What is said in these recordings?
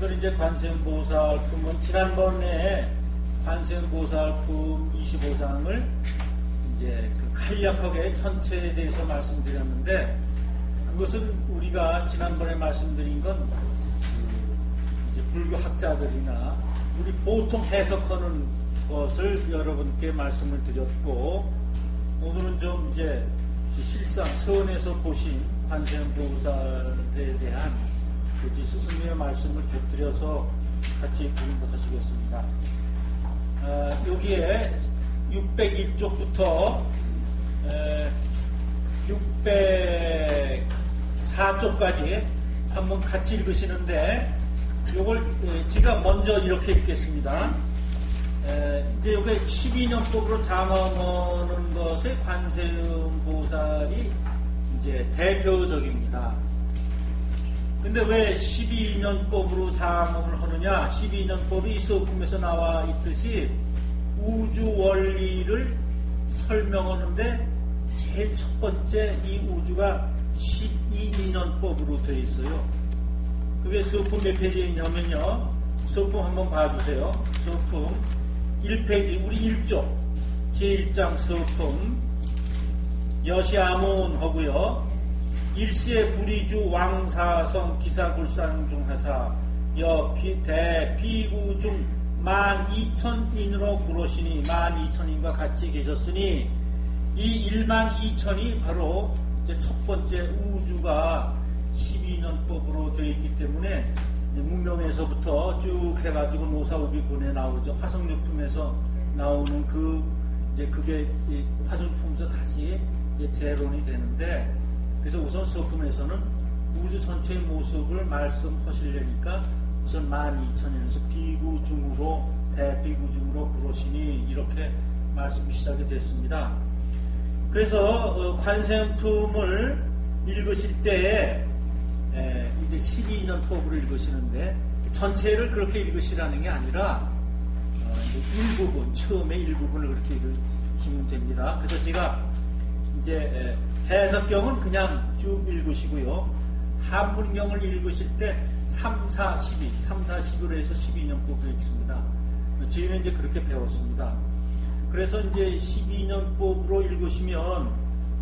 오늘 이제 관세음보살품은 지난번에 관세음보살품 25장을 이제 간략하게 전체에 대해서 말씀드렸는데, 그것은 우리가 지난번에 말씀드린 건 이제 불교 학자들이나 우리 보통 해석하는 것을 여러분께 말씀을 드렸고, 오늘은 좀 이제 실상 선에서 보신 관세음보살에 대한 스승님의 말씀을 곁들여서 같이 공부하시겠습니다. 여기에 601쪽부터 604쪽까지 한번 같이 읽으시는데, 요걸 제가 먼저 이렇게 읽겠습니다. 이제 여기 12년법으로 장엄하는 것에 관세음보살이 이제 대표적입니다. 근데 왜 12년법으로 장엄을 하느냐? 12년법이 서품에서 나와 있듯이 우주 원리를 설명하는데 제일 첫 번째 이 우주가 12년법으로 되어 있어요. 그게 서품 몇 페이지에 있냐면요, 서품 한번 봐주세요. 서품 1페이지, 우리 1쪽 제1장 서품 여시아문 하고요, 일시의 불이주 왕사성 기사굴산 중하사 대비구 중 12,000인으로 구로시니 12,000인과 같이 계셨으니, 이 12,000이 바로 이제 첫 번째 우주가 12년법으로 되어 있기 때문에, 문명에서부터 쭉 해가지고 노사우기군에 나오죠. 화성유품에서 나오는 이제 그게 화성유품에서 다시 이제 재론이 되는데, 그래서 우선 서품에서는 우주 전체의 모습을 말씀하시려니까 우선 12,000년에서 비구중으로 대비구중으로 부르시니 이렇게 말씀이 시작이 됐습니다. 그래서 관세음품을 읽으실 때에 이제 12년법으로 읽으시는데, 전체를 그렇게 읽으시라는 게 아니라 일부분, 처음에 일부분을 그렇게 읽으시면 됩니다. 그래서 제가 이제 해석경은 그냥 쭉 읽으시고요, 한문경을 읽으실 때 3, 4, 12, 3, 4, 12로 해서 12년법을 읽습니다. 저희는 이제 그렇게 배웠습니다. 그래서 이제 12년법으로 읽으시면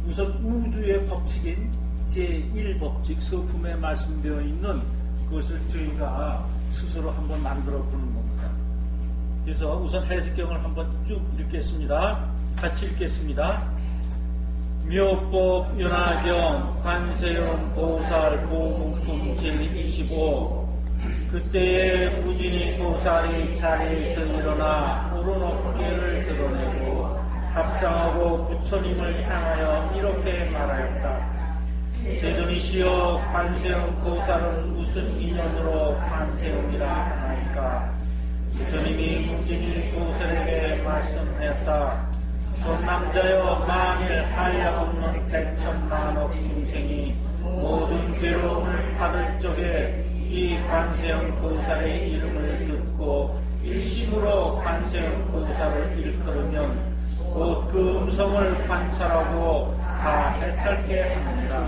우선 우주의 법칙인 제1법칙, 서품에 말씀되어 있는 그것을 저희가 스스로 한번 만들어 보는 겁니다. 그래서 우선 해석경을 한번 쭉 읽겠습니다. 같이 읽겠습니다. 묘법 연화경 관세음 보살 보문품 제25. 그때에 무진이 보살이 자리에서 일어나 오른 어깨를 드러내고 합장하고 부처님을 향하여 이렇게 말하였다. 세존이시여, 관세음 보살은 무슨 인연으로 관세음이라 하나이까? 부처님이 무진이 보살에게 말씀하였다. 손남자여, 만일 한량없는 백천만억 중생이 모든 괴로움을 받을 적에 이 관세음 보살의 이름을 듣고 일심으로 관세음 보살을 일컬으면 곧 그 음성을 관찰하고 다 해탈게 합니다.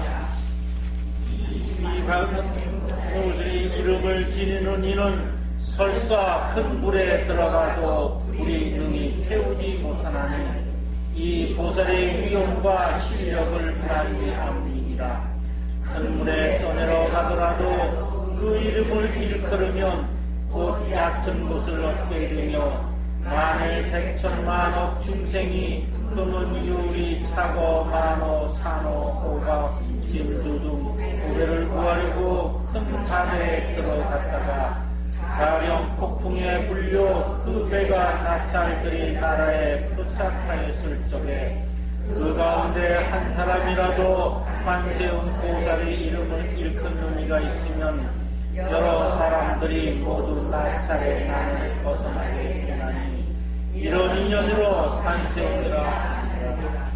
이 관세음 보살의 이름을 지니는 이는 설사 큰 물에 들어가도 우리 능히 태우지 못하나니, 이 보살의 위엄과 실력을 말미암이니라. 큰 물에 떠내려가더라도 그 이름을 일컬으면 곧 얕은 곳을 얻게 되며, 만일 백천만억 중생이 금은 유리 차거 만호 산호 호박 진주 등 고개를 구하려고 큰 바다에 들어갔다가 가령 폭풍에 불려 그 배가 나찰들이 나라에 포착하였을 적에 그 가운데 한 사람이라도 관세음 보살의 이름을 일컫는 이가 있으면 여러 사람들이 모두 나찰의 난을 벗어나게 되나니, 이런 인연으로 관세음이라 하니라.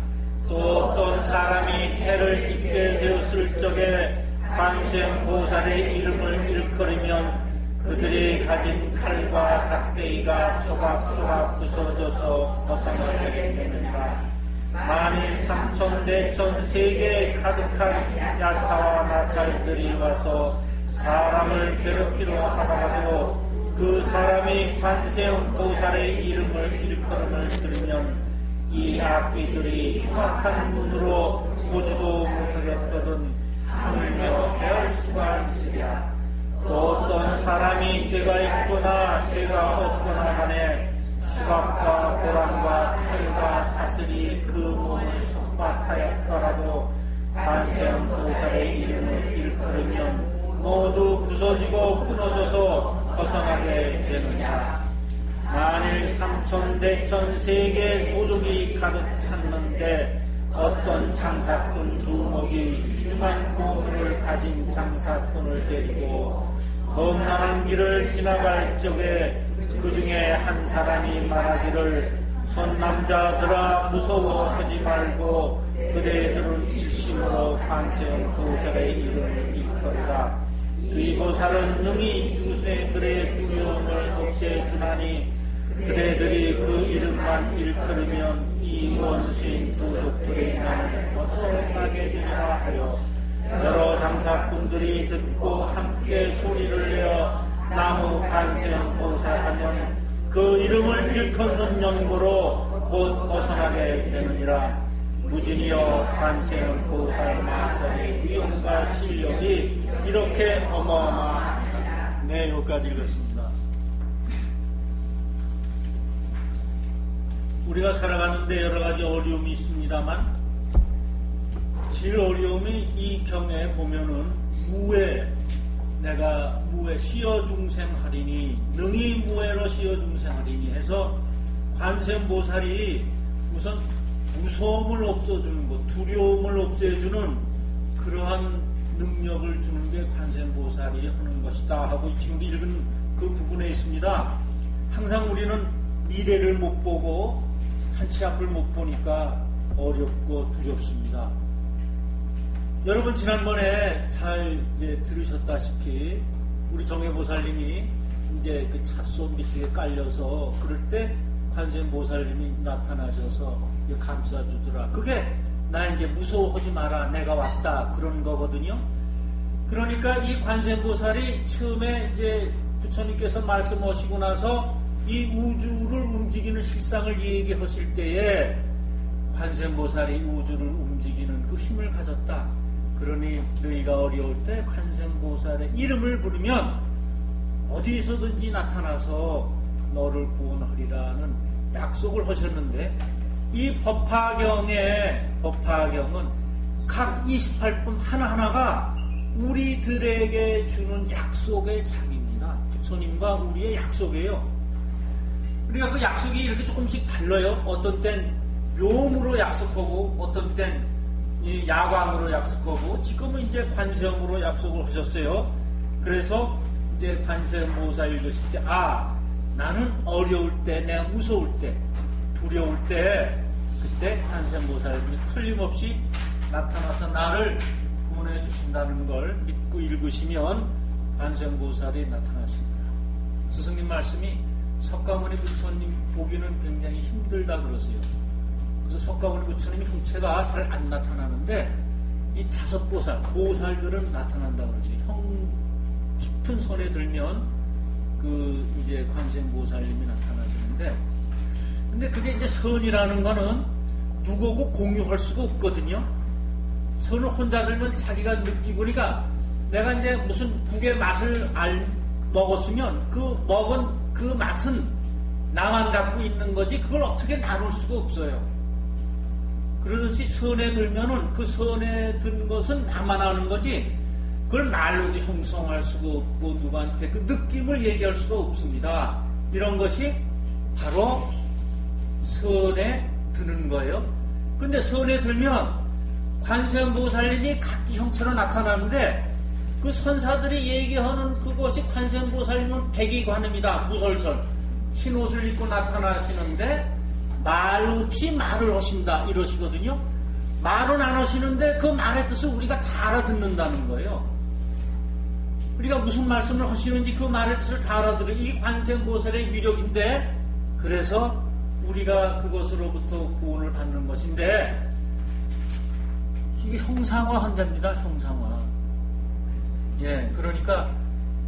또 어떤 사람이 해를 입게 되었을 적에 관세음 보살의 이름을 일컬으면 그들이 가진 칼과 잣대기가 조각조각 부서져서 벗어나게 되느니라. 만일 삼천, 네천, 세계에 가득한 야차와 나찰들이 와서 사람을 괴롭히려 하더라도 하고 그 사람이 관세음보살의 이름을 일컬음을 들으면 이 악귀들이 흉악한 눈으로 보지도 못하겠거든 하물며 헤아릴 수가 있으랴. 또 어떤 사람이 죄가 있거나 죄가 없거나 간에 수갑과 고랑과 칼과 사슬이 그 몸을 속박하였더라도 관세음보살의 이름을 일컬으면 모두 부서지고 끊어져서 벗어나게 되느냐. 만일 삼천 대천 세계 도적이 가득 찼는데 어떤 장사꾼 두목이 귀중한 보물을 가진 장사꾼을 데리고 험난한 길을 지나갈 적에 그 중에 한 사람이 말하기를 선남자들아 무서워하지 말고 그대들은 일심으로 관세음보살의 이름을 일컬으라. 이 보살은 능히 주세들의 두려움을 없애주나니 그대들이 그 이름만 일컬으면 이 원수인 도적들의 나를 벗어나게 되리라 하여 여러 장사꾼들이 듣고 함께 소리를 내어 나무 관세음보살 하면 그 이름을 일컫는 연고로 곧 벗어나게 되느니라. 무진이여 관세음보살 마살의 위엄과 실력이 이렇게 어마어마하다. 네, 여기까지 읽었습니다. 우리가 살아가는데 여러 가지 어려움이 있습니다만 제일 어려움이 이 경에 보면은 내가 무해 시어중생하리니 능히 무해로 시어중생하리니 해서 관세음보살이 우선 무서움을 없애주는 것, 두려움을 없애주는 그러한 능력을 주는 게 관세음보살이 하는 것이다 하고 지금 읽은 그 부분에 있습니다. 항상 우리는 미래를 못 보고 한치 앞을 못 보니까 어렵고 두렵습니다. 여러분 지난번에 잘 이제 들으셨다시피 우리 정해보살님이 이제 그 찻소 밑에 깔려서 그럴 때 관세음보살님이 나타나셔서 감싸주더라. 그게 나 이제 무서워하지 마라, 내가 왔다, 그런 거거든요. 그러니까 이 관세음보살이 처음에 이제 부처님께서 말씀하시고 나서 이 우주를 움직이는 실상을 얘기하실 때에 관세음보살이 우주를 움직이는 그 힘을 가졌다. 그러니 너희가 어려울 때 관세음보살의 이름을 부르면 어디에서든지 나타나서 너를 구원하리라는 약속을 하셨는데 이 법화경은 각 28품 하나하나가 우리들에게 주는 약속의 장입니다. 부처님과 우리의 약속이에요. 그러니까 그 약속이 이렇게 조금씩 달라요. 어떤 땐 묘음으로 약속하고 어떤 땐 야광으로 약속하고 지금은 이제 관세음으로 약속을 하셨어요. 그래서 이제 관세음보살 읽으실 때 나는 어려울 때, 내가 무서울 때, 두려울 때 그때 관세음보살이 틀림없이 나타나서 나를 구원해 주신다는 걸 믿고 읽으시면 관세음보살이 나타나십니다. 스승님 말씀이 석가모니 부처님 보기는 굉장히 힘들다 그러세요. 그래서 석가모니 부처님이 형체가 잘 안 나타나는데 이 다섯 보살들은 나타난다 그러지. 형 깊은 선에 들면 그 이제 관세음보살님이 나타나시는데, 근데 그게 이제 선이라는 거는 누구하고 공유할 수가 없거든요. 선을 혼자 들면 자기가 느끼고, 그러니까 내가 이제 무슨 국의 맛을 먹었으면 그 먹은 그 맛은 나만 갖고 있는 거지 그걸 어떻게 나눌 수가 없어요. 그러듯이 선에 들면은 그 선에 든 것은 나만 아는 거지 그걸 말로도 형성할 수가 없고 누구한테 그 느낌을 얘기할 수가 없습니다. 이런 것이 바로 선에 드는 거예요. 근데 선에 들면 관세음보살님이 각기 형체로 나타나는데 그 선사들이 얘기하는 그것이 관세음보살님은 백이관입니다. 무설설 흰옷을 입고 나타나시는데 말 없이 말을 하신다 이러시거든요. 말은 안 하시는데 그 말의 뜻을 우리가 다 알아듣는다는 거예요. 우리가 무슨 말씀을 하시는지 그 말의 뜻을 다 알아들어요. 이 관세음보살의 위력인데, 그래서 우리가 그것으로부터 구원을 받는 것인데 이게 형상화 한답니다. 형상화. 예, 그러니까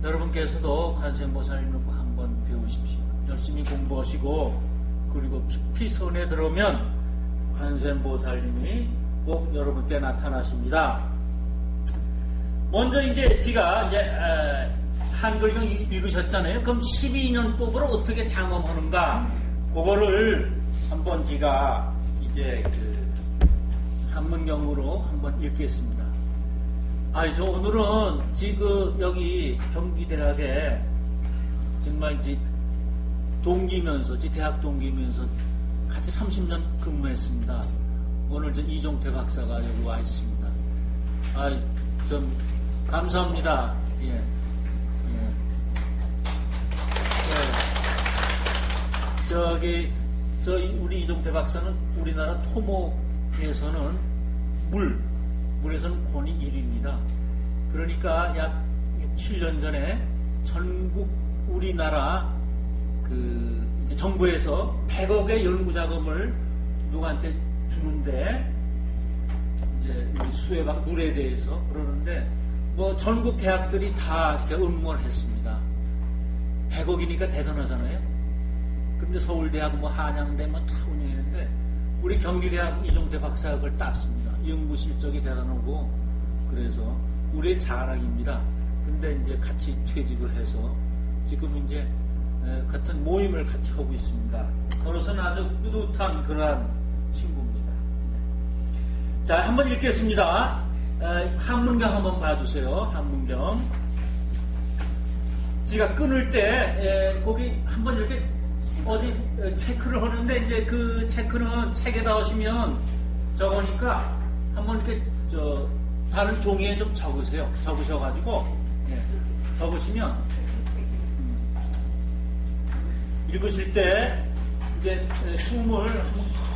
여러분께서도 관세음보살님을 꼭 한번 배우십시오. 열심히 공부하시고 그리고 깊이 손에 들으면 관세음보살님이 꼭 여러분께 나타나십니다. 먼저 이제 제가 이제 한글경 읽으셨잖아요. 그럼 12년법으로 어떻게 장엄하는가? 그거를 한번 제가 이제 한문경으로 한번 읽겠습니다. 저 오늘은 지금 여기 경기대학에 정말 이제 동기면서, 대학 동기면서 같이 30년 근무했습니다. 오늘 저 이종태 박사가 여기 와 있습니다. 좀 감사합니다. 예. 우리 이종태 박사는 우리나라 토목에서는 물에서는 권위 1위입니다. 그러니까 약 6, 7년 전에 전국 우리나라 이제 정부에서 100억의 연구자금을 누구한테 주는데, 이제 수해방 물에 대해서 그러는데, 전국 대학들이 다 이렇게 응모를 했습니다. 100억이니까 대단하잖아요. 근데 서울대학, 한양대, 다 운영했는데, 우리 경기대학 이종태 박사가 그걸 땄습니다. 연구 실적이 대단하고, 그래서 우리의 자랑입니다. 근데 이제 같이 퇴직을 해서, 지금 이제, 같은 모임을 같이 하고 있습니다. 그래서는 아주 뿌듯한 그러한 친구입니다. 자, 한번 읽겠습니다. 한문경 한번 봐주세요. 한문경. 제가 끊을 때, 거기 한번 이렇게 어디 체크를 하는데, 이제 그 체크는 책에다 하시면 적으니까 한번 이렇게 다른 종이에 좀 적으세요. 적으셔가지고, 적으시면, 읽으실 때 이제 숨을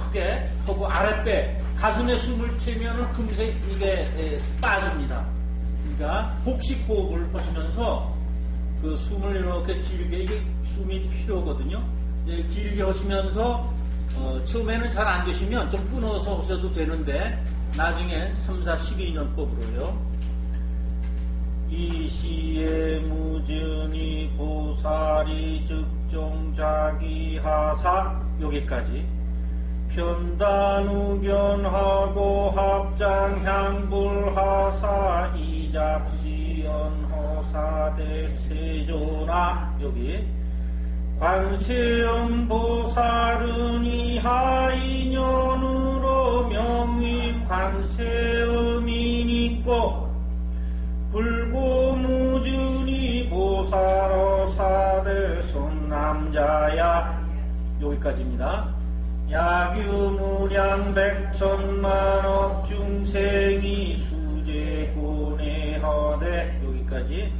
크게 하고 아랫배, 가슴에 숨을 채면은 금세 이게 빠집니다. 그러니까 복식 호흡을 하시면서 그 숨을 이렇게 길게, 이게 숨이 필요하거든요. 길게 하시면서 처음에는 잘 안 되시면 좀 끊어서 하셔도 되는데, 나중에 3, 4, 12년법으로요. 이시에 무증이 보살이 즉종자기하사, 여기까지. 편단우견하고 합장향불하사 이잡시연호사대세조나, 여기. 관세음보살은 이하인연으로 명의 관세음이니고, 불고무준이 보살어사대손 남자야, 여기까지입니다. 야규무량 백천만억 중생이 수제고내하되, 여기까지.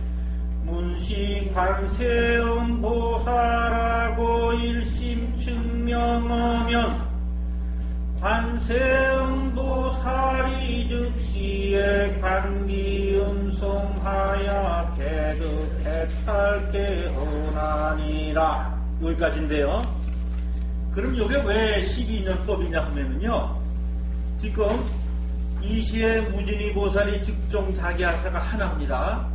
문시 관세음보살하고 일심 증명하면 관세음보살이 즉시에 관기음송하야 개득해탈게 하나니라, 여기까지인데요. 그럼 이게 왜 12년법이냐 하면은요, 지금 이시에 무진이 보살이 즉종 자기하사가 하나입니다.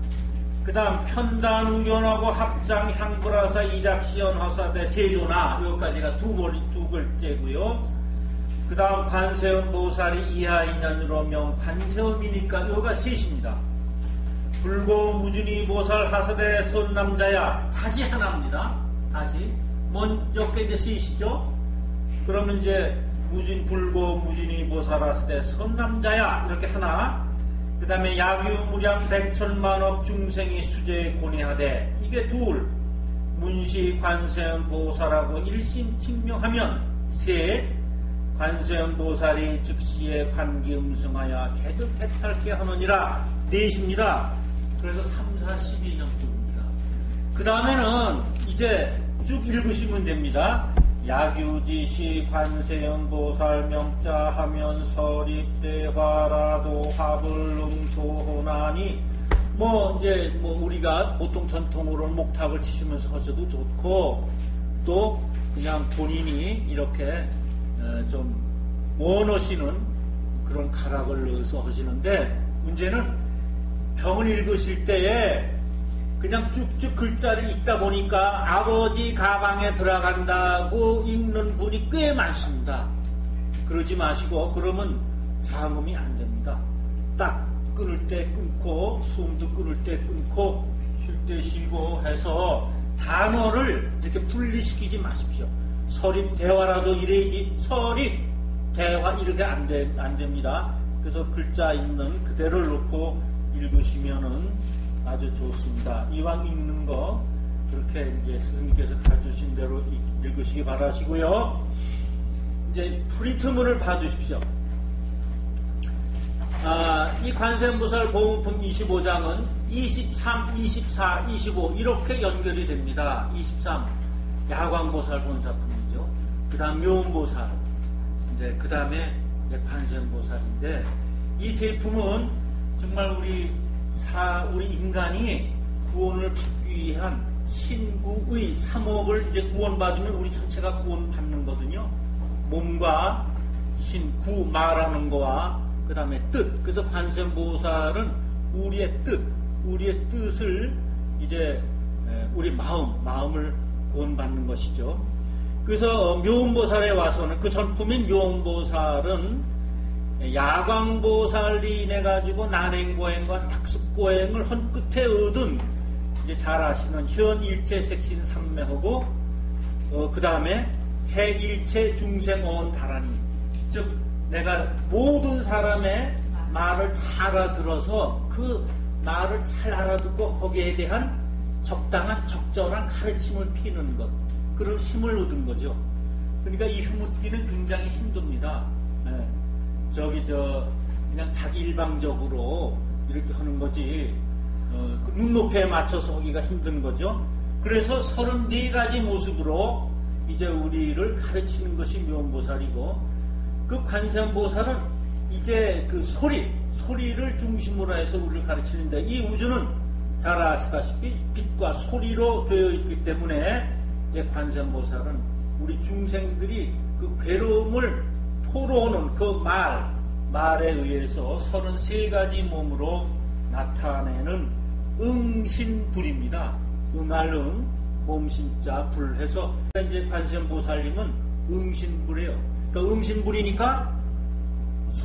그 다음 편단우견하고 합장 향불하사 이잡시연 허사대 세조나, 여기까지가 두 글자고요. 그 다음 관세음 보살이 이하인연으로 명 관세음이니까 여기가 셋입니다. 불고무진이 보살 하사대 손남자야, 다시 하나입니다. 다시 먼저 게 이제 셋이죠. 그러면 이제 불고무진이 보살 하사대 손남자야, 이렇게 하나. 그 다음에 야규무량 백천만억 중생이 수제에 고뇌하되, 이게 둘. 문시 관세음 보살하고 일심 증명하면 셋. 관세음 보살이 즉시에 관기음승하여 개득해탈게 하느니라, 넷입니다. 그래서 3, 4, 12년도입니다. 그 다음에는 이제 쭉 읽으시면 됩니다. 야규지시 관세음 보살 명자 하면 설입대화라도 합을 응소하나니, 이제 우리가 보통 전통으로는 목탁을 치시면서 하셔도 좋고, 또 그냥 본인이 이렇게 좀 원하시는 그런 가락을 넣어서 하시는데, 문제는 경을 읽으실 때에 그냥 쭉쭉 글자를 읽다 보니까 아버지 가방에 들어간다고 읽는 분이 꽤 많습니다. 그러지 마시고 그러면 장음이 안 됩니다. 딱 끊을 때 끊고 숨도 끊을 때 끊고 쉴 때 쉬고 해서 단어를 이렇게 분리시키지 마십시오. 서립 대화라도 이래야지 서립 대화 이렇게 안 됩니다. 그래서 글자 읽는 그대로를 놓고 읽으시면은 아주 좋습니다. 이왕 읽는 거 그렇게 이제 스승님께서 가르치신 대로 읽으시기 바라시고요. 이제 프린트문을 봐주십시오. 이 관세음보살 보급품 25장은 23, 24, 25 이렇게 연결이 됩니다. 23 야광보살 본사품이죠. 그 다음 묘음보살, 이제 그 다음에 이제 관세음보살인데 이 세 품은 정말 우리 인간이 구원을 받기 위한 신구의 삼업을 이제 구원받으면 우리 전체가 구원받는 거거든요. 몸과 신구 말하는 거와 그 다음에 뜻. 그래서 관세음보살은 우리의 뜻을 이제 우리 마음을 구원받는 것이죠. 그래서 묘음보살에 와서는 그 전품인 묘음보살은 야광보살이 인해 가지고 난행고행과 낙습고행을 한 끝에 얻은 이제 잘 아시는 현일체 색신 삼매하고 그 다음에 해일체 중생어원 다라니, 즉 내가 모든 사람의 말을 다 알아들어서 그 말을 잘 알아듣고 거기에 대한 적당한 적절한 가르침을 피는 것, 그런 힘을 얻은 거죠. 그러니까 이 힘 얻기는 굉장히 힘듭니다. 그냥 자기 일방적으로 이렇게 하는 거지, 그 눈높이에 맞춰서 하기가 힘든 거죠. 그래서 34가지 모습으로 이제 우리를 가르치는 것이 묘음보살이고, 그 관세음보살은 이제 그 소리를 중심으로 해서 우리를 가르치는데, 이 우주는 잘 아시다시피 빛과 소리로 되어 있기 때문에 이제 관세음보살은 우리 중생들이 그 괴로움을 토로하는 그 말에 의해서 33가지 몸으로 나타내는 응신불입니다. 응할응, 몸신자 불해서 이제 관세음보살님은 응신불이에요. 그러니까 응신불이니까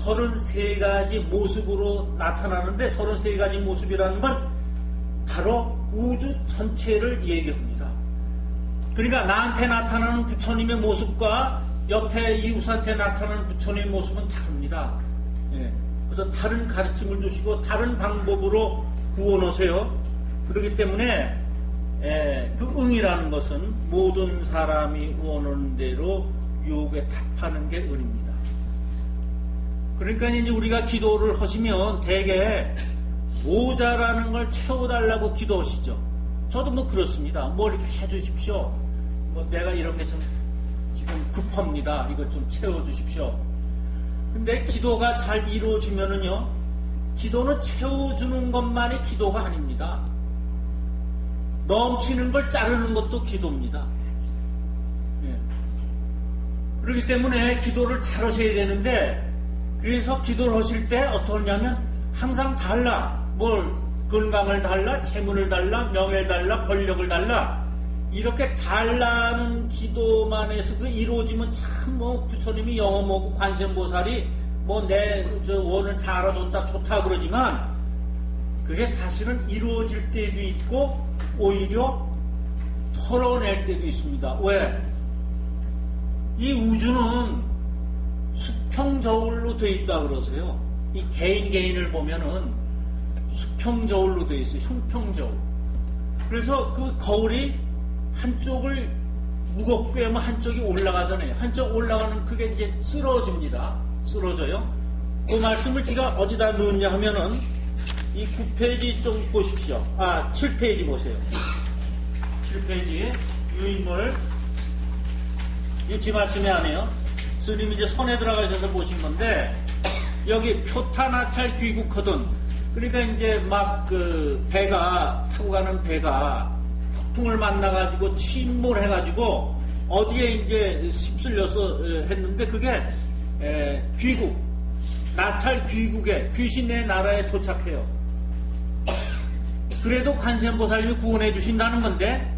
33가지 모습으로 나타나는데, 33가지 모습이라는 건 바로 우주 전체를 얘기합니다. 그러니까 나한테 나타나는 부처님의 모습과 옆에 이웃한테 나타나는 부처님의 모습은 다릅니다. 그래서 다른 가르침을 주시고 다른 방법으로 구원하세요. 그렇기 때문에 그 응이라는 것은 모든 사람이 원하는 대로 유혹에 답하는 게 은입니다. 그러니까 이제 우리가 기도를 하시면 대개 모자라는 걸 채워달라고 기도하시죠. 저도 뭐 그렇습니다. 뭐 이렇게 해주십시오. 뭐 내가 이런 게 좀 지금 급합니다. 이것 좀 채워주십시오. 근데 기도가 잘 이루어지면은요, 기도는 채워주는 것만이 기도가 아닙니다. 넘치는 걸 자르는 것도 기도입니다. 그렇기 때문에 기도를 잘 하셔야 되는데, 그래서 기도를 하실 때 어떻게 하냐면 항상 달라. 뭘 건강을 달라, 재물을 달라, 명예를 달라, 권력을 달라, 이렇게 달라는 기도만 해서 그 이루어지면 참 뭐 부처님이 영어모고 관세음보살이 뭐 내 원을 다 알아줬다 좋다 그러지만, 그게 사실은 이루어질 때도 있고 오히려 털어낼 때도 있습니다. 왜? 이 우주는 수평저울로 되어 있다 그러세요. 이 개인을 보면은 수평저울로 되어 있어요. 형평저울. 그래서 그 거울이 한쪽을 무겁게 하면 한쪽이 올라가잖아요. 한쪽 올라가는 그게 이제 쓰러져요. 그 말씀을 제가 어디다 넣었냐 하면은 이 9페이지 좀 보십시오. 7페이지 보세요. 7페이지 유인물. 이 말씀이 아니에요. 스님이 이제 손에 들어가셔서 보신 건데, 여기 표타나찰 귀국하던, 그러니까 이제 막 그 배가 타고 가는 배가 폭풍을 만나가지고 침몰해가지고 어디에 이제 휩쓸려서 했는데, 그게 귀국, 나찰 귀국에 귀신의 나라에 도착해요. 그래도 관세음보살님이 구원해 주신다는 건데,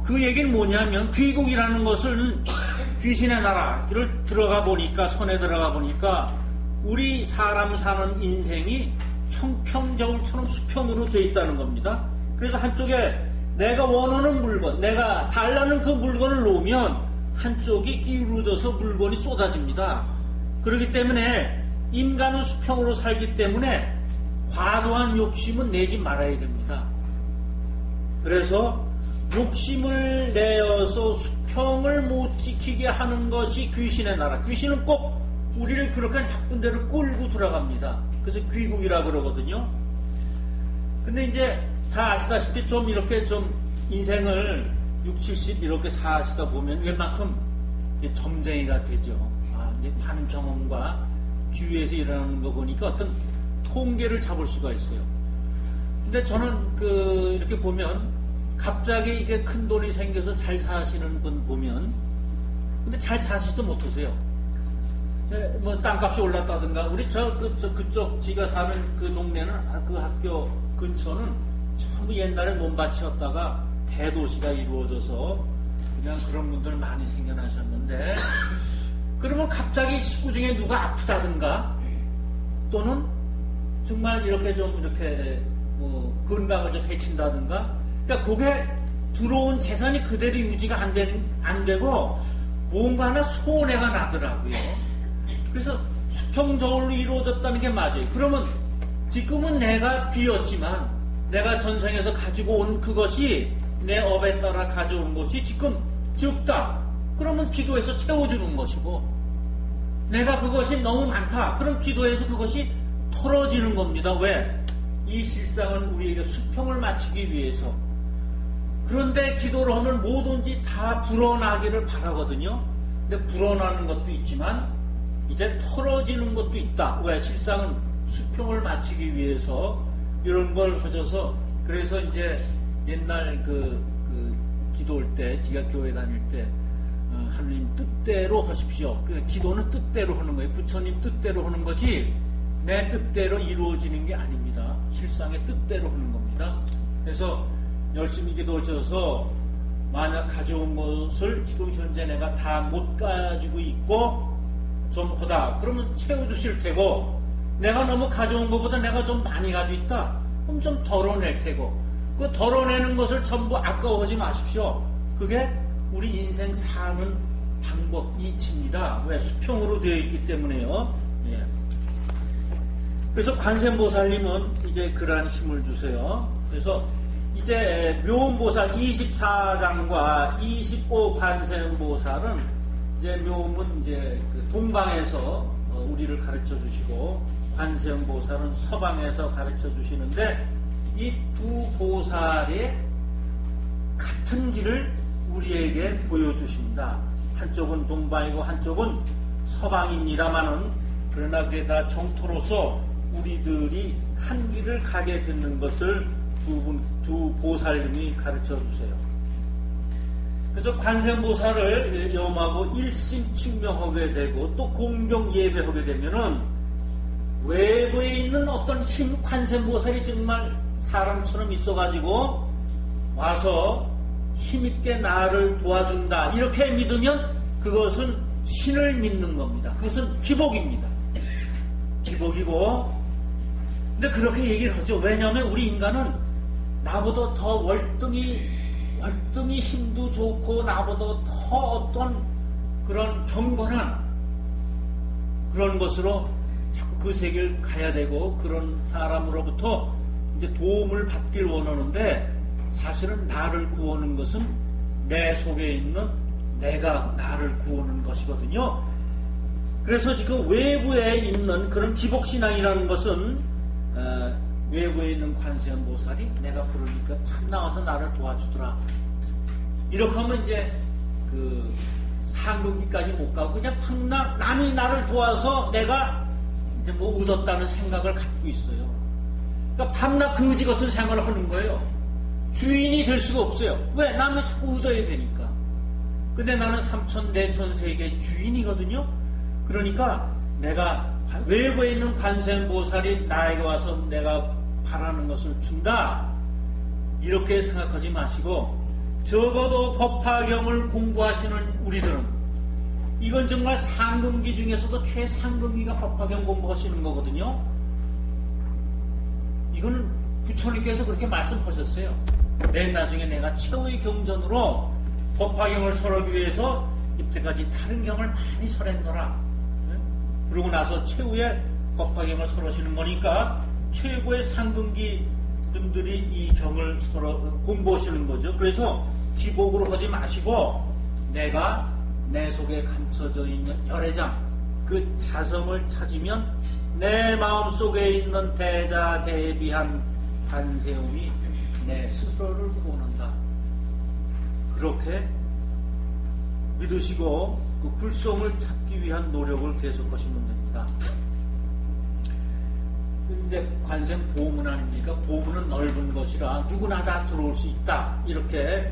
그 얘기는 뭐냐면 귀국이라는 것은 귀신의 나라를 들어가 보니까, 손에 들어가 보니까 우리 사람 사는 인생이 형평저울처럼 수평으로 되어 있다는 겁니다. 그래서 한쪽에 내가 원하는 물건, 내가 달라는 그 물건을 놓으면 한쪽이 기울어져서 물건이 쏟아집니다. 그렇기 때문에 인간은 수평으로 살기 때문에 과도한 욕심은 내지 말아야 됩니다. 그래서 욕심을 내어서 수평을 못 지키게 하는 것이 귀신의 나라. 귀신은 꼭 우리를 그렇게 나쁜 데로 끌고 들어갑니다. 그래서 귀국이라 그러거든요. 근데 이제 다 아시다시피 좀 이렇게 좀 인생을 60, 70 이렇게 사시다 보면 웬만큼 점쟁이가 되죠. 이제 많은 경험과 주위에서 일어나는 거 보니까 어떤 통계를 잡을 수가 있어요. 근데 저는 이렇게 보면 갑자기 이게 큰 돈이 생겨서 잘 사시는 분 보면, 근데 잘 사시지도 못하세요. 뭐 땅값이 올랐다든가, 우리 그쪽 지가 사는 그 동네는, 그 학교 근처는 전부 옛날에 논밭이었다가 대도시가 이루어져서 그냥 그런 분들 많이 생겨나셨는데, 그러면 갑자기 식구 중에 누가 아프다든가 또는 정말 이렇게 좀 이렇게 뭐 건강을 좀 해친다든가, 그러니까 그게 들어온 재산이 그대로 유지가 안 되고 뭔가 하나 손해가 나더라고요. 그래서 수평저울로 이루어졌다는 게 맞아요. 그러면 지금은 내가 비었지만 내가 전생에서 가지고 온 그것이 내 업에 따라 가져온 것이 지금 적다. 그러면 기도해서 채워주는 것이고, 내가 그것이 너무 많다. 그럼 기도해서 그것이 털어지는 겁니다. 왜? 이 실상은 우리에게 수평을 맞추기 위해서. 그런데 기도를 하면 뭐든지 다 불어나기를 바라거든요. 근데 불어나는 것도 있지만 이제 털어지는 것도 있다. 왜? 실상은 수평을 맞추기 위해서 이런 걸 하셔서, 그래서 이제 옛날 기도할 때, 지가 교회 다닐 때, 하느님 뜻대로 하십시오. 기도는 뜻대로 하는 거예요. 부처님 뜻대로 하는 거지, 내 뜻대로 이루어지는 게 아닙니다. 실상의 뜻대로 하는 겁니다. 그래서 열심히 기도하셔서 만약 가져온 것을 지금 현재 내가 다 못 가지고 있고 좀 하다. 그러면 채워주실 테고, 내가 너무 가져온 것보다 내가 좀 많이 가지고 있다. 그럼 좀 덜어낼 테고, 그 덜어내는 것을 전부 아까워하지 마십시오. 그게 우리 인생 사는 방법, 이치입니다. 왜? 수평으로 되어 있기 때문에요. 예. 그래서 관세음보살님은 이제 그러한 힘을 주세요. 그래서 이제 묘음보살 24장과 25 관세음보살은 이제 묘음은 이제 동방에서 우리를 가르쳐 주시고, 관세음보살은 서방에서 가르쳐 주시는데, 이 두 보살이 같은 길을 우리에게 보여주십니다. 한쪽은 동방이고 한쪽은 서방입니다만은, 그러나 그게 다 정토로서 우리들이 한 길을 가게 되는 것을 두 보살님이 가르쳐 주세요. 그래서 관세음보살을 염하고 일심 측명하게 되고 또 공경 예배하게 되면은 외부에 있는 어떤 힘, 관세음보살이 정말 사람처럼 있어가지고 와서 힘있게 나를 도와준다, 이렇게 믿으면 그것은 신을 믿는 겁니다. 그것은 기복입니다. 기복이고, 근데 그렇게 얘기를 하죠. 왜냐하면 우리 인간은 나보다 더 월등히 힘도 좋고 나보다 더 어떤 그런 경건한 그런 것으로 자꾸 그 세계를 가야 되고, 그런 사람으로부터 이제 도움을 받길 원하는데, 사실은 나를 구하는 것은 내 속에 있는 내가 나를 구하는 것이거든요. 그래서 지금 외부에 있는 그런 기복신앙이라는 것은 외부에 있는 관세음보살이 내가 부르니까 참 나와서 나를 도와주더라, 이렇게 하면 이제 그 상급기까지 못 가고 그냥 남이 나를 도와서 내가 이제 뭐 얻었다는 생각을 갖고 있어요. 그러니까 밤낮 거지 같은 생활을 하는 거예요. 주인이 될 수가 없어요. 왜? 남이 자꾸 얻어야 되니까. 근데 나는 삼천 대천 세계의 주인이거든요. 그러니까 내가 외부에 있는 관세음보살이 나에게 와서 내가 바라는 것을 준다. 이렇게 생각하지 마시고 적어도 법화경을 공부하시는 우리들은 이건 정말 상금기 중에서도 최상금기가 법화경 공부하시는 거거든요. 이거는 부처님께서 그렇게 말씀하셨어요. 맨 나중에 내가 최후의 경전으로 법화경을 설하기 위해서 이때까지 다른 경을 많이 설했노라. 그러고 나서 최후의 법화경을 설하시는 거니까 최고의 상금기 분들이 이 경을 공부하시는 거죠. 그래서 기복으로 하지 마시고 내가 내 속에 감춰져 있는 열애장 그 자성을 찾으면 내 마음속에 있는 대자대비한 관세음이 내 스스로를 구원한다. 그렇게 믿으시고 그 불성을 찾기 위한 노력을 계속하시면 됩니다. 근데 관세음 보문 아닙니까? 보문은 넓은 것이라 누구나 다 들어올 수 있다. 이렇게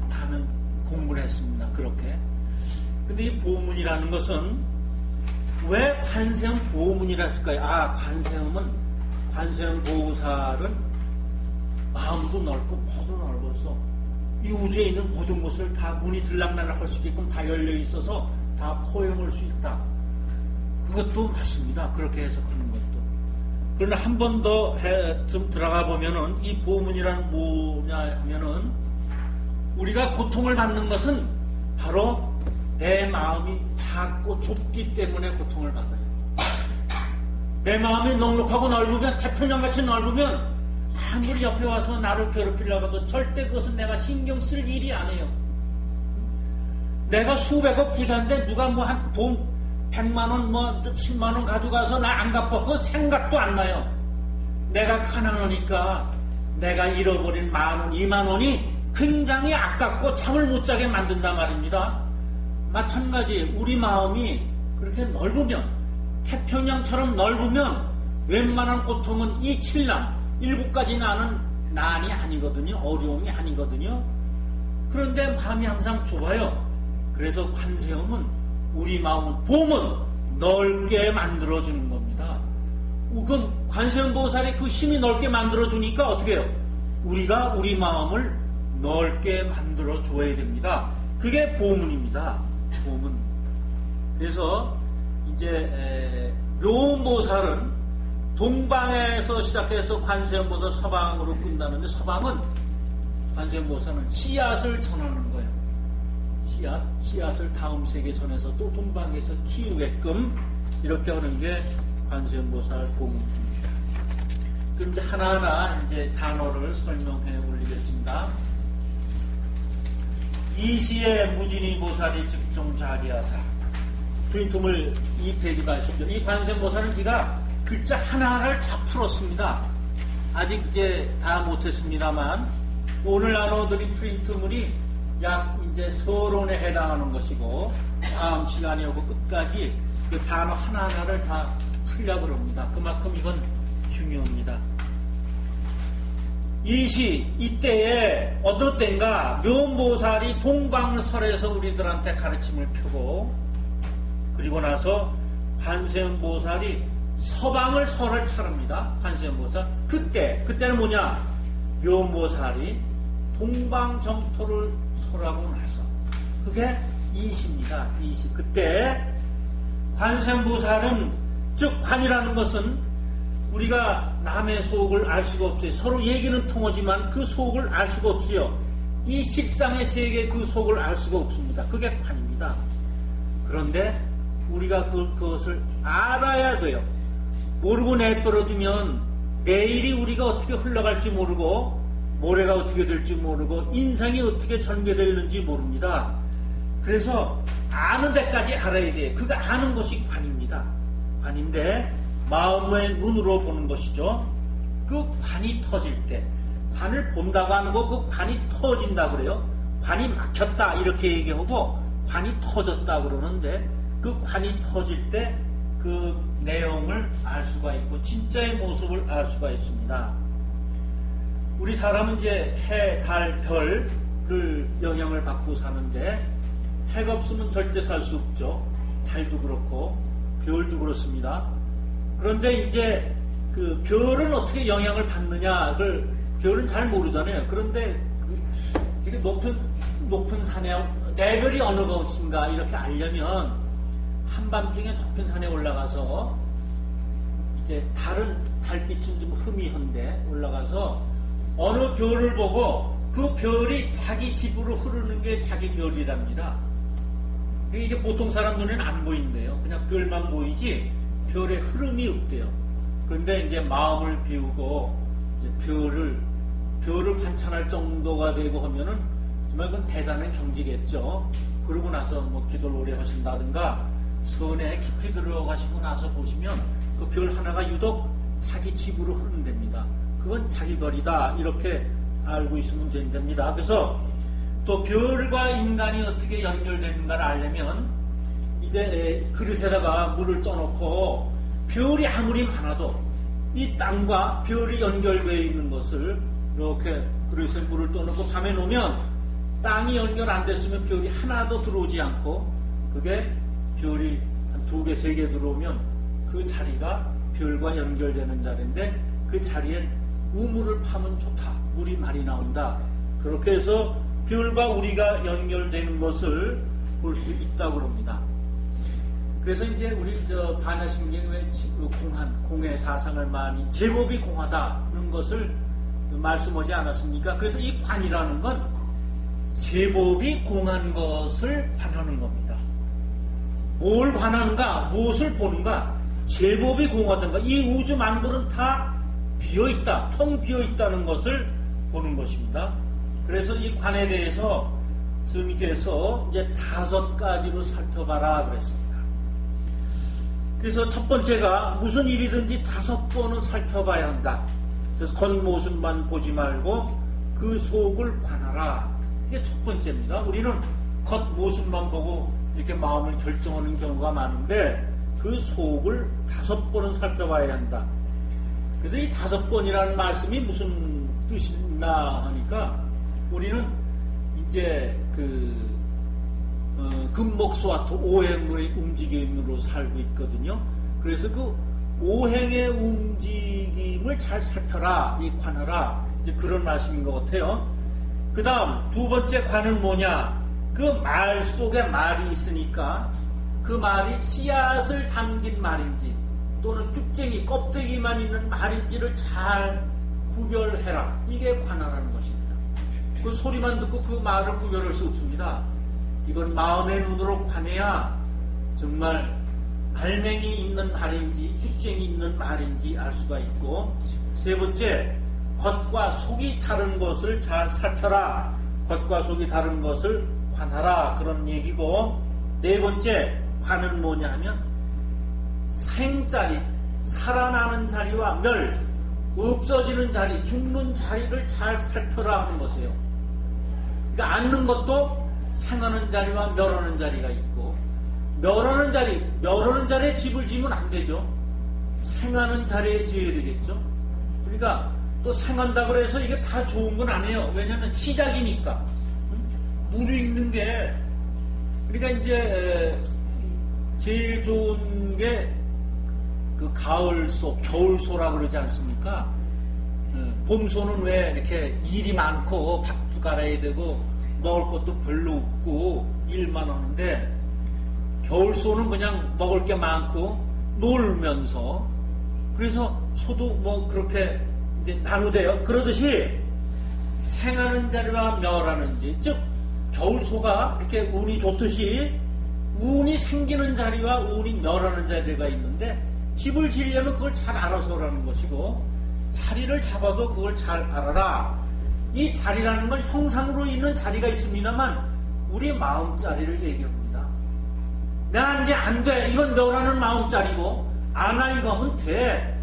많은 공부를 했습니다. 그렇게. 근데 이 보문이라는 것은 왜 관세음 보문이라 했을까요? 관세음 보살은 마음도 넓고 모두 넓어서 이 우주에 있는 모든 것을 다 문이 들락날락할 수 있게끔 다 열려 있어서 다 포용할 수 있다. 그것도 맞습니다. 그렇게 해석하는 것도. 그러나 한 번 더 좀 들어가 보면은 이 보문이란 뭐냐 하면은 우리가 고통을 받는 것은 바로 내 마음이 작고 좁기 때문에 고통을 받아요. 내 마음이 넉넉하고 넓으면 태평양같이 넓으면 아무리 옆에 와서 나를 괴롭히려고 해도 절대 그것은 내가 신경 쓸 일이 아니에요. 내가 수백억 부자인데 누가 뭐 한 돈 100만원 뭐 10만원 가져가서 나 안 갚아 그거 생각도 안 나요. 내가 가난하니까 내가 잃어버린 10,000원 20,000원이 굉장히 아깝고 잠을 못 자게 만든단 말입니다. 마찬가지 우리 마음이 그렇게 넓으면 태평양처럼 넓으면 웬만한 고통은 이 7가지 나는 난이 아니거든요. 어려움이 아니거든요. 그런데 마음이 항상 좁아요. 그래서 관세음은 우리 마음은 보면 넓게 만들어주는 겁니다. 그럼 관세음 보살이 그 힘이 넓게 만들어주니까 어떻게 해요? 우리가 우리 마음을 넓게 만들어줘야 됩니다. 그게 보문입니다. 보문. 그래서 이제 묘음보살은 동방에서 시작해서 관세음보살 서방으로 끝나는데 서방은 관세음보살은 씨앗을 전하는 거예요. 씨앗을 다음 세계 전해서 또 동방에서 키우게끔 이렇게 하는 게 관세음보살 보문입니다. 그럼 이제 하나하나 이제 단어를 설명해 올리겠습니다. 이시의 무진이 보살이 즉종자기하사 프린트물 2페이지 가시죠. 이 관세음보살은 제가 글자 하나하나를 다 풀었습니다. 아직 이제 다 못했습니다만 오늘 나눠드린 프린트물이 약 이제 서론에 해당하는 것이고 다음 시간에 오고 끝까지 그 단어 하나하나를 다 풀려고 합니다. 그만큼 이건 중요합니다. 이때에 어느 때인가 묘음보살이 동방설에서 우리들한테 가르침을 펴고 그리고 나서 관세음보살이 서방을 설을 차릅니다. 관세음보살. 그때는 뭐냐? 묘음보살이 동방정토를 설하고 나서 그게 이시입니다. 이시. 그때 관세음보살은 즉 관이라는 것은 우리가 남의 속을 알 수가 없어요. 서로 얘기는 통하지만 그 속을 알 수가 없어요. 이 실상의 세계 그 속을 알 수가 없습니다. 그게 관입니다. 그런데 우리가 그것을 알아야 돼요. 모르고 내버려두면 내일이 우리가 어떻게 흘러갈지 모르고 모레가 어떻게 될지 모르고 인생이 어떻게 전개될는지 모릅니다. 그래서 아는 데까지 알아야 돼요. 그거 아는 것이 관입니다. 관인데 마음의 눈으로 보는 것이죠. 그 관이 터질 때 관을 본다고 하는 거 그 관이 터진다 그래요. 관이 막혔다 이렇게 얘기하고 관이 터졌다 그러는데 그 관이 터질 때 그 내용을 알 수가 있고 진짜의 모습을 알 수가 있습니다. 우리 사람은 이제 해, 달, 별을 영향을 받고 사는데 해가 없으면 절대 살 수 없죠. 달도 그렇고 별도 그렇습니다. 그런데 이제 그 별은 어떻게 영향을 받느냐, 그걸 별은 잘 모르잖아요. 그런데 이렇게 높은 산에 내 별이 어느 곳인가 이렇게 알려면 한밤중에 높은 산에 올라가서 이제 다른 달빛은 좀 흐미한데 올라가서 어느 별을 보고 그 별이 자기 집으로 흐르는 게 자기 별이랍니다. 이게 보통 사람 눈에는 안 보인대요. 그냥 별만 보이지 별의 흐름이 없대요. 그런데 이제 마음을 비우고 이제 별을 관찰할 정도가 되고 하면은 정말 그건 대단한 경지겠죠. 그러고 나서 뭐 기도를 오래 하신다든가 선에 깊이 들어가시고 나서 보시면 그 별 하나가 유독 자기 집으로 흐른답니다. 그건 자기 별이다 이렇게 알고 있으면 됩니다. 그래서 또 별과 인간이 어떻게 연결되는가를 알려면 이제 그릇에다가 물을 떠놓고 별이 아무리 많아도 이 땅과 별이 연결되어 있는 것을 이렇게 그릇에 물을 떠놓고 밤에 놓으면 땅이 연결 안 됐으면 별이 하나도 들어오지 않고 그게 별이 한 2개, 3개 들어오면 그 자리가 별과 연결되는 자리인데 그 자리엔 우물을 파면 좋다. 물이 많이 나온다. 그렇게 해서 별과 우리가 연결되는 것을 볼 수 있다고 그럽니다. 그래서 이제 우리 반야심경에 왜 공의 사상을 많이 제법이 공하다는 것을 말씀하지 않았습니까? 그래서 이 관이라는 건 제법이 공한 것을 관하는 겁니다. 뭘 관하는가? 무엇을 보는가? 제법이 공하던가? 이 우주 만물은 다 비어있다, 텅 비어있다는 것을 보는 것입니다. 그래서 이 관에 대해서 스님께서 이제 5가지로 살펴봐라 그랬습니다. 그래서 첫 번째가 무슨 일이든지 5번은 살펴봐야 한다. 그래서 겉모습만 보지 말고 그 속을 관하라. 이게 첫 번째입니다. 우리는 겉모습만 보고 이렇게 마음을 결정하는 경우가 많은데 그 속을 5번은 살펴봐야 한다. 그래서 이 5번이라는 말씀이 무슨 뜻이나 하니까 우리는 이제 금목수와토 오행의 움직임으로 살고 있거든요. 그래서 그 오행의 움직임을 잘 살펴라, 이 관하라, 이제 그런 말씀인 것 같아요. 그 다음 2번째 관은 뭐냐? 그 말 속에 말이 있으니까 그 말이 씨앗을 담긴 말인지 또는 쭉쟁이 껍데기만 있는 말인지를 잘 구별해라. 이게 관하라는 것입니다. 그 소리만 듣고 그 말을 구별할 수 없습니다. 이건 마음의 눈으로 관해야 정말 알맹이 있는 말인지 쭉쟁이 있는 말인지 알 수가 있고, 3번째 겉과 속이 다른 것을 잘 살펴라. 겉과 속이 다른 것을 관하라. 그런 얘기고, 4번째 관은 뭐냐 하면 생자리, 살아나는 자리와 멸, 없어지는 자리, 죽는 자리를 잘 살펴라 하는 것이에요. 그러니까 앉는 것도 생하는 자리와 멸하는 자리가 있고, 멸하는 자리에 집을 지으면 안 되죠. 생하는 자리에 지어야 되겠죠. 그러니까 또 생한다고 해서 이게 다 좋은 건 아니에요. 왜냐하면 시작이니까. 무르익는 게, 그러니까 이제 제일 좋은 게 그 가을소, 겨울소라 그러지 않습니까? 봄소는 왜 이렇게 일이 많고 밭도 갈아야 되고 먹을 것도 별로 없고 일만 하는데, 겨울소는 그냥 먹을 게 많고 놀면서, 그래서 소도 뭐 그렇게 이제 나누대요. 그러듯이 생하는 자리와 멸하는 지, 즉 겨울소가 이렇게 운이 좋듯이 운이 생기는 자리와 운이 멸하는 자리가 있는데, 집을 지으려면 그걸 잘 알아서 하라는 것이고, 자리를 잡아도 그걸 잘 알아라. 이 자리라는 건 형상으로 있는 자리가 있습니다만 우리 마음자리를 얘기합니다. 나 이제 안 돼, 이건 멸하는 마음자리고, 아나 이거 하면 돼,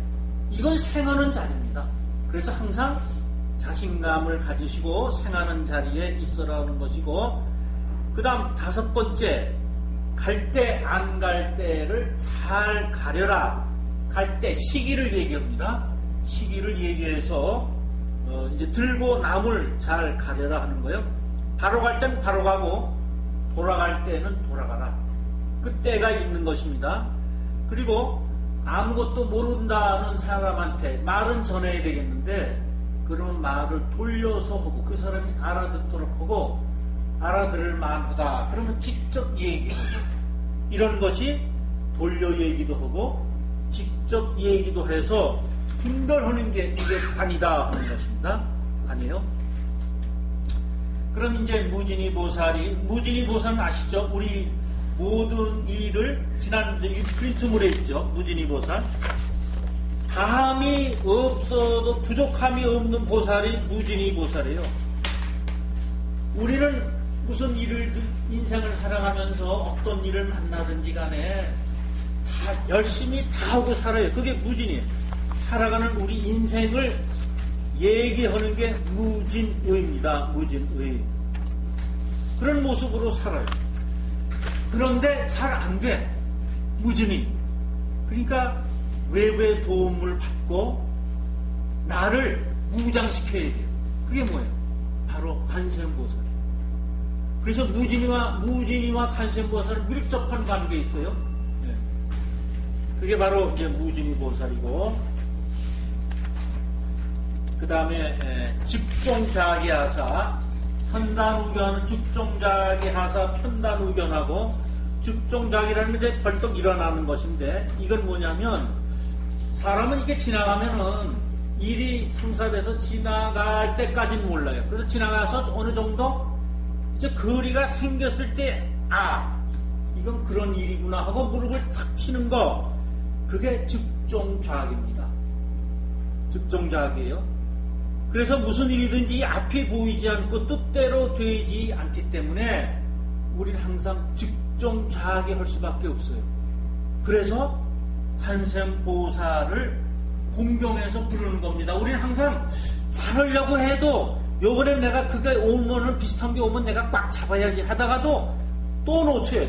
이건 생하는 자리입니다. 그래서 항상 자신감을 가지시고 생하는 자리에 있어라 하는 것이고, 그 다음 5번째, 갈 때 안 갈 때를 잘 가려라. 갈 때 시기를 얘기합니다. 시기를 얘기해서 이제 들고 남을 잘 가려라 하는 거예요. 바로 갈 땐 바로 가고 돌아갈 때는 돌아가라. 그때가 있는 것입니다. 그리고 아무것도 모른다는 사람한테 말은 전해야 되겠는데, 그런 말을 돌려서 하고 그 사람이 알아듣도록 하고 알아들을 만하다. 그러면 직접 얘기하고 이런 것이 돌려 얘기도 하고 직접 얘기도 해서 분별하는 게 이게 관이다 하는 것입니다. 관이에요. 그럼 이제 무진이보살은 아시죠? 우리 모든 일을 지난 유크리스물에 있죠. 무진이보살. 다함이 없어도 부족함이 없는 보살이 무진이보살이에요. 우리는 무슨 인생을 살아가면서 어떤 일을 만나든지 간에 다 열심히 다 하고 살아요. 그게 무진이에요. 살아가는 우리 인생을 얘기하는 게 무진의입니다. 무진의. 그런 모습으로 살아요. 그런데 잘 안 돼. 무진의. 그러니까 외부의 도움을 받고 나를 무장시켜야 돼요. 그게 뭐예요? 바로 관세음보살이에요. 그래서 무진이와 관세음보살은 밀접한 관계에 있어요. 네. 그게 바로 이제 무진이보살이고, 그 다음에 즉종자기하사, 편단우견은 즉종자기하사 편단우견하고, 즉종자기라는 게 이제 벌떡 일어나는 것인데, 이건 뭐냐면 사람은 이렇게 지나가면은 일이 성사돼서 지나갈 때까지는 몰라요. 그래서 지나가서 어느 정도 이제 거리가 생겼을 때, 이건 그런 일이구나 하고 무릎을 탁 치는 거, 그게 즉종자기입니다. 즉종자기예요. 그래서 무슨 일이든지 앞이 보이지 않고 뜻대로 되지 않기 때문에 우리는 항상 즉종자기 할 수밖에 없어요. 그래서 관세음보살을 공경해서 부르는 겁니다. 우리는 항상 잘하려고 해도 요번에 내가 그게 오면은 비슷한 게 오면 내가 꽉 잡아야지 하다가도 또 놓쳐요.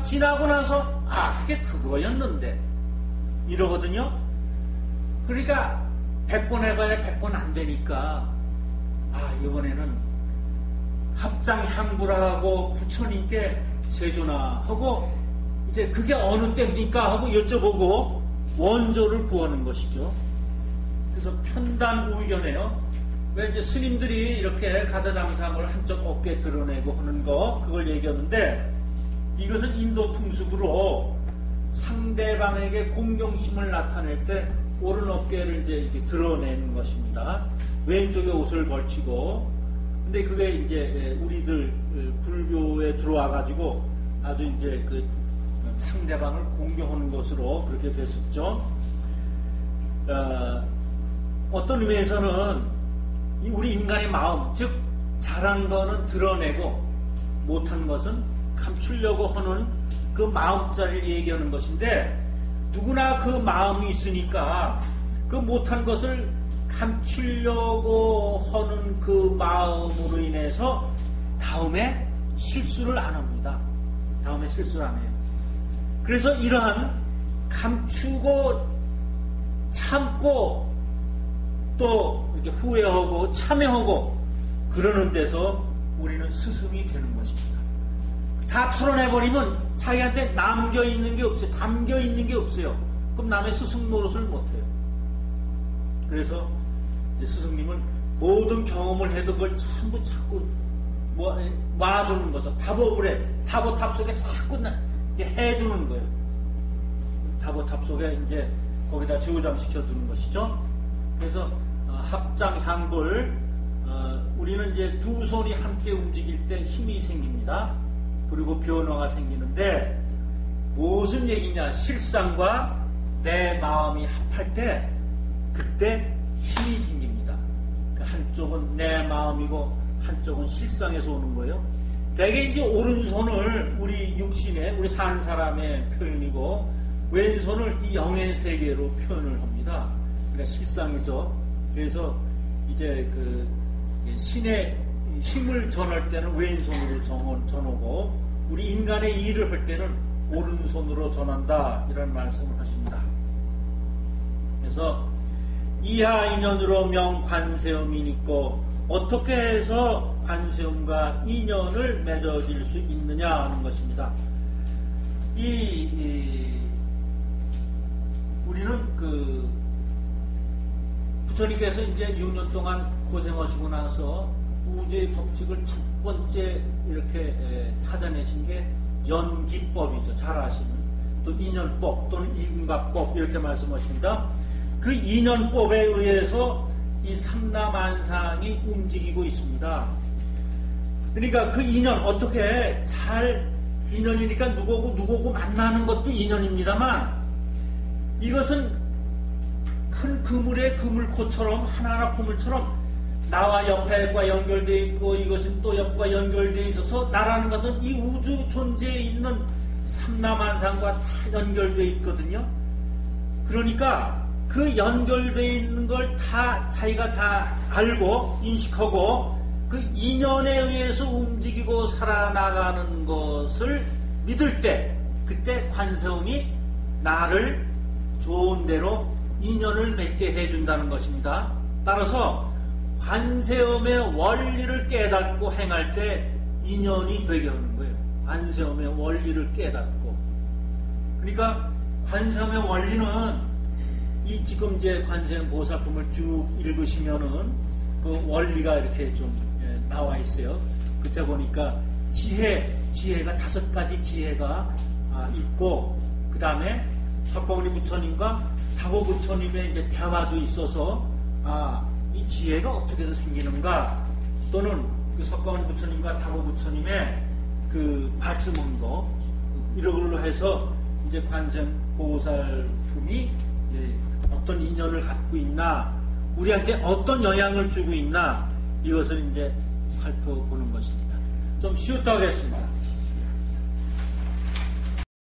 지나고 나서 그게 그거였는데 이러거든요. 그러니까 100번 해봐야 100번 안 되니까 이번에는 합장향불하고 부처님께 세조나 하고 이제 그게 어느 때입니까 하고 여쭤보고 원조를 구하는 것이죠. 그래서 편단우견이에요. 왜 이제 스님들이 이렇게 가사장삼을 한쪽 어깨에 드러내고 하는 거, 그걸 얘기하는데, 이것은 인도 풍습으로 상대방에게 공경심을 나타낼 때 오른 어깨를 이제 이렇게 드러내는 것입니다. 왼쪽에 옷을 걸치고. 근데 그게 이제 우리들 불교에 들어와가지고 아주 이제 그 상대방을 공경하는 것으로 그렇게 됐었죠. 어떤 의미에서는 우리 인간의 마음, 즉 잘한 거는 드러내고 못한 것은 감추려고 하는 그 마음자리를 얘기하는 것인데, 누구나 그 마음이 있으니까 그 못한 것을 감추려고 하는 그 마음으로 인해서 다음에 실수를 안 합니다. 다음에 실수를 안 해요. 그래서 이러한 감추고 참고 또 이렇게 후회하고 참여하고 그러는 데서 우리는 스승이 되는 것입니다. 다 털어내버리면 자기한테 남겨있는 게 없어요. 담겨있는 게 없어요. 그럼 남의 스승 노릇을 못해요. 그래서 이제 스승님은 모든 경험을 해도 그걸 전부 자꾸 와주는 거죠. 답업을 해. 답 속에 자꾸 해주는 거예요. 답 속에 이제 거기다 저장시켜두는 것이죠. 그래서 합장향불, 우리는 이제 두 손이 함께 움직일 때 힘이 생깁니다. 그리고 변화가 생기는데, 무슨 얘기냐? 실상과 내 마음이 합할 때 그때 힘이 생깁니다. 한쪽은 내 마음이고 한쪽은 실상에서 오는 거예요. 대개 이제 오른손을 우리 육신에, 우리 산 사람의 표현이고, 왼손을 이 영의 세계로 표현을 합니다. 그러니까 실상이죠. 그래서 이제 그 신의 힘을 전할 때는 왼손으로 전하고, 우리 인간의 일을 할 때는 오른손으로 전한다, 이런 말씀을 하십니다. 그래서 이하 인연으로 명 관세음이 있고, 어떻게 해서 관세음과 인연을 맺어질 수 있느냐 하는 것입니다. 우리는 부처님께서 이제 6년 동안 고생하시고 나서 우주의 법칙을 첫 번째 이렇게 찾아내신 게 연기법이죠. 잘 아시는. 또 인연법 또는 인과법 이렇게 말씀하십니다. 그 인연법에 의해서 이 삼라만상이 움직이고 있습니다. 그러니까 그 인연 어떻게 잘 인연이니까 누구고 만나는 것도 인연입니다만 이것은 큰 그물의 그물코처럼 하나하나 그물처럼 나와 옆에과 연결되어 있고 이것은 또 옆과 연결되어 있어서 나라는 것은 이 우주 존재에 있는 삼라만상과 다 연결되어 있거든요. 그러니까 그 연결되어 있는 걸 다 자기가 다 알고 인식하고 그 인연에 의해서 움직이고 살아나가는 것을 믿을 때 그때 관세음이 나를 좋은 대로 인연을 맺게 해준다는 것입니다. 따라서 관세음의 원리를 깨닫고 행할 때 인연이 되게 하는 거예요. 관세음의 원리를 깨닫고. 그러니까 관세음의 원리는 이 지금 이제 관세음 보살품을 쭉 읽으시면은 그 원리가 이렇게 좀 나와 있어요. 그때 보니까 지혜가 5가지 지혜가 있고 그 다음에 석가모니 부처님과 다보 부처님의 이제 대화도 있어서 이 지혜가 어떻게 해서 생기는가 또는 그 석가모니 부처님과 다보 부처님의 그 말씀한 거 이런 걸로 해서 이제 관세음 보살품이 어떤 인연을 갖고 있나 우리한테 어떤 영향을 주고 있나 이것을 이제 살펴보는 것입니다. 좀 쉬었다 하겠습니다.